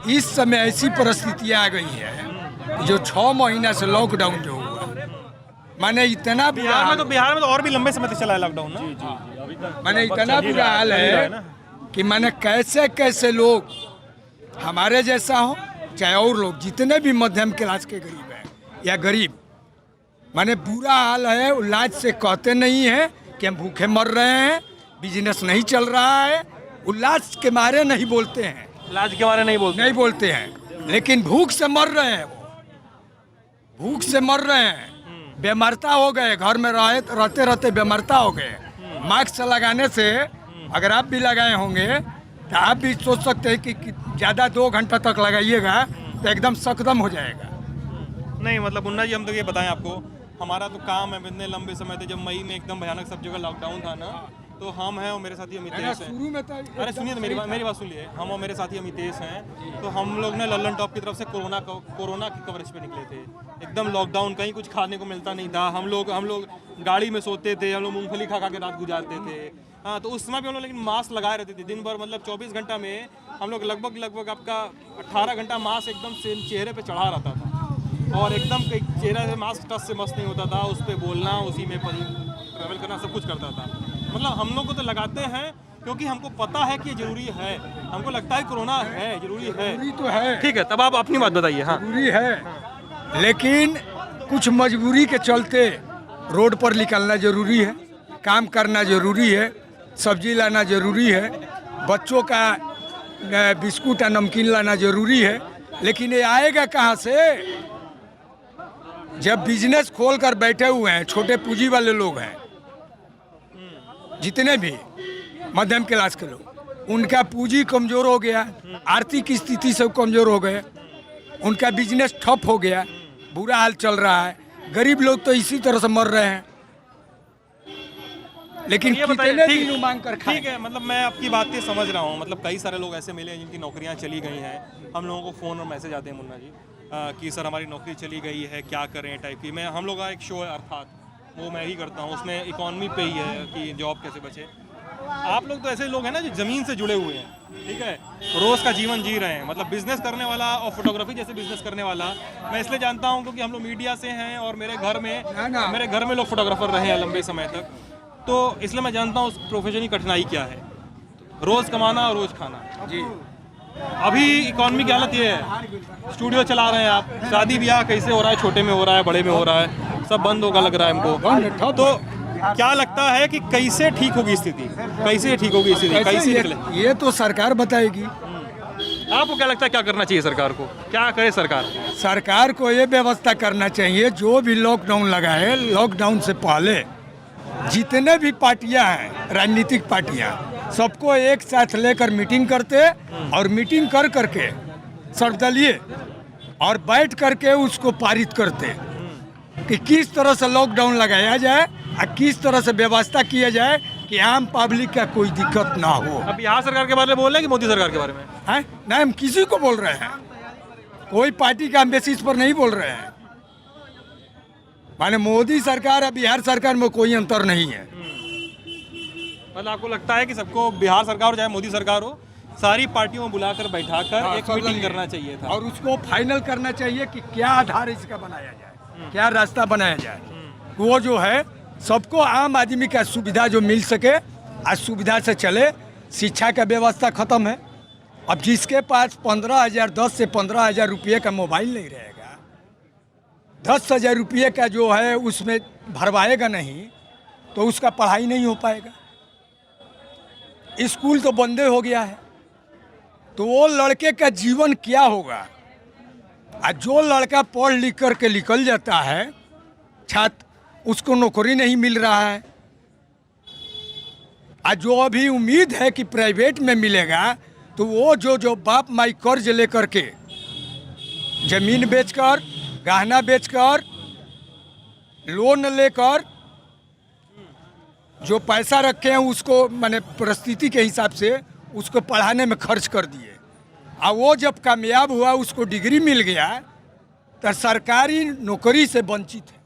इस समय ऐसी परिस्थितियाँ आ गई है जो 6 महीना से लॉकडाउन जो हुआ, माने इतना बिहार में तो और भी लंबे समय तक चला है लॉकडाउन ना। माने इतना बुरा हाल है कि माने कैसे कैसे लोग हमारे जैसा हो चाहे और लोग जितने भी मध्यम क्लास के गरीब हैं या गरीब, माने बुरा हाल है। इलाज से कहते नहीं है कि हम भूखे मर रहे हैं, बिजनेस नहीं चल रहा है, उल्लास के मारे नहीं बोलते हैं, इलाज के बारे में नहीं बोलते हैं, लेकिन भूख से मर रहे हैं। वो भूख से मर रहे हैं, बेमरता हो गए, घर में रहते रहते बेमरता हो गए। मास्क लगाने से अगर आप भी लगाए होंगे तो आप भी सोच सकते हैं कि ज़्यादा 2 घंटा तक लगाइएगा तो एकदम सकदम हो जाएगा। नहीं मतलब मुन्ना जी, हम तो ये बताएं आपको, हमारा तो काम है इतने लंबे समय तक, जब मई में एकदम भयानक सब जगह लॉकडाउन था ना, तो हम हैं और मेरे साथी अमितेश हैं। अरे सुनिए तो मेरी बात सुनिए, हम और मेरे साथी अमितेश हैं, तो हम लोग ने लल्लन टॉप की तरफ से कोरोना की कवरेज पे निकले थे। एकदम लॉकडाउन, कहीं कुछ खाने को मिलता नहीं था, हम लोग गाड़ी में सोते थे, हम लोग मूंगफली खा के रात गुजारते थे। हाँ, तो उस समय भी हम लोग लेकिन मास्क लगाए रहते थे दिन भर, मतलब 24 घंटा में हम लोग लगभग आपका 18 घंटा मास्क एकदम से चेहरे पे चढ़ा रहता था, और एकदम चेहरे से मास्क टच से मस्त नहीं होता था, उस पर बोलना, उसी में ट्रैवल करना, सब कुछ करता था। मतलब हम लोग को तो लगाते हैं क्योंकि हमको पता है कि ये जरूरी है, हमको लगता है कोरोना है, जरूरी तो है। ठीक है, तब आप अपनी बात बताइए। हाँ, जरूरी है, लेकिन कुछ मजबूरी के चलते रोड पर निकलना जरूरी है, काम करना जरूरी है, सब्जी लाना जरूरी है, बच्चों का बिस्कुट और नमकीन लाना जरूरी है। लेकिन ये आएगा कहाँ से जब बिजनेस खोल कर बैठे हुए हैं छोटे पूंजी वाले लोग हैं, जितने भी मध्यम क्लास के लोग, उनका पूंजी कमज़ोर हो गया, आर्थिक स्थिति सब कमज़ोर हो गए, उनका बिजनेस ठप हो गया, बुरा हाल चल रहा है। गरीब लोग तो इसी तरह से मर रहे हैं, लेकिन कितने दिन मांग कर खाएं। ठीक है, मतलब मैं आपकी बात ये समझ रहा हूँ, मतलब कई सारे लोग ऐसे मिले हैं जिनकी नौकरियाँ चली गई हैं। हम लोगों को फ़ोन और मैसेज आते हैं मुन्ना जी कि सर हमारी नौकरी चली गई है, क्या करें टाइप की। हम लोग का एक शो है अर्थात, वो मैं ही करता हूँ, उसमें इकॉनमी पे ही है कि जॉब कैसे बचे। आप लोग तो ऐसे लोग हैं ना जो ज़मीन से जुड़े हुए हैं, ठीक है, रोज़ का जीवन जी रहे हैं, मतलब बिजनेस करने वाला और फोटोग्राफी जैसे बिजनेस करने वाला मैं इसलिए जानता हूँ क्योंकि हम लोग मीडिया से हैं और मेरे घर में लोग फोटोग्राफर रहे हैं लंबे समय तक, तो इसलिए मैं जानता हूँ उस प्रोफेशन की कठिनाई क्या है, रोज़ कमाना और रोज़ खाना। जी, अभी इकॉनमी की हालत ये है, स्टूडियो चला रहे हैं आप, शादी ब्याह कैसे हो रहा है, छोटे में हो रहा है, बड़े में हो रहा है, सब बंद होगा लग रहा है हमको। तो क्या लगता है कि कैसे ठीक होगी स्थिति, कैसे निकले? ये तो सरकार बताएगी। आपको क्या लगता है क्या करना चाहिए सरकार को, क्या करे सरकार को ये व्यवस्था करना चाहिए, जो भी लॉकडाउन लगा है, लॉकडाउन से पहले जितने भी पार्टियां हैं, राजनीतिक पार्टियां, सबको एक साथ लेकर मीटिंग करते और मीटिंग कर करके सर्वदलीय और बैठ करके उसको पारित करते कि किस तरह से लॉकडाउन लगाया जाए और किस तरह से व्यवस्था किया जाए कि आम पब्लिक का कोई दिक्कत ना हो। अब बिहार सरकार के बारे में बोल रहे हैं कि मोदी सरकार के बारे में? है नहीं, हम किसी को बोल रहे हैं, कोई पार्टी का बेसिस पर नहीं बोल रहे हैं। माने मोदी सरकार और बिहार सरकार में कोई अंतर नहीं है। मतलब आपको लगता है कि सबको, बिहार सरकार हो चाहे मोदी सरकार हो, सारी पार्टियों में बुलाकर बैठाकर एक मीटिंग करना चाहिए था और उसको फाइनल करना चाहिए कि क्या आधार इसका बनाया जाए, क्या रास्ता बनाया जाए, वो जो है सबको आम आदमी का सुविधा जो मिल सके, आज सुविधा से चले। शिक्षा का व्यवस्था खत्म है, अब जिसके पास 15,000 10 से 15,000 रुपये का मोबाइल नहीं रहेगा, 10,000 रुपये का जो है उसमें भरवाएगा नहीं तो उसका पढ़ाई नहीं हो पाएगा। स्कूल तो बंदे हो गया है, तो वो लड़के का जीवन क्या होगा? और जो लड़का पढ़ लिख कर के निकल जाता है छात्र, उसको नौकरी नहीं मिल रहा है, और जो अभी उम्मीद है कि प्राइवेट में मिलेगा, तो वो जो बाप माई कर्ज लेकर के, जमीन बेचकर, गहना बेचकर, लोन लेकर जो पैसा रखे हैं उसको माने परिस्थिति के हिसाब से उसको पढ़ाने में खर्च कर दिए, और वो जब कामयाब हुआ, उसको डिग्री मिल गया, तो सरकारी नौकरी से वंचित है।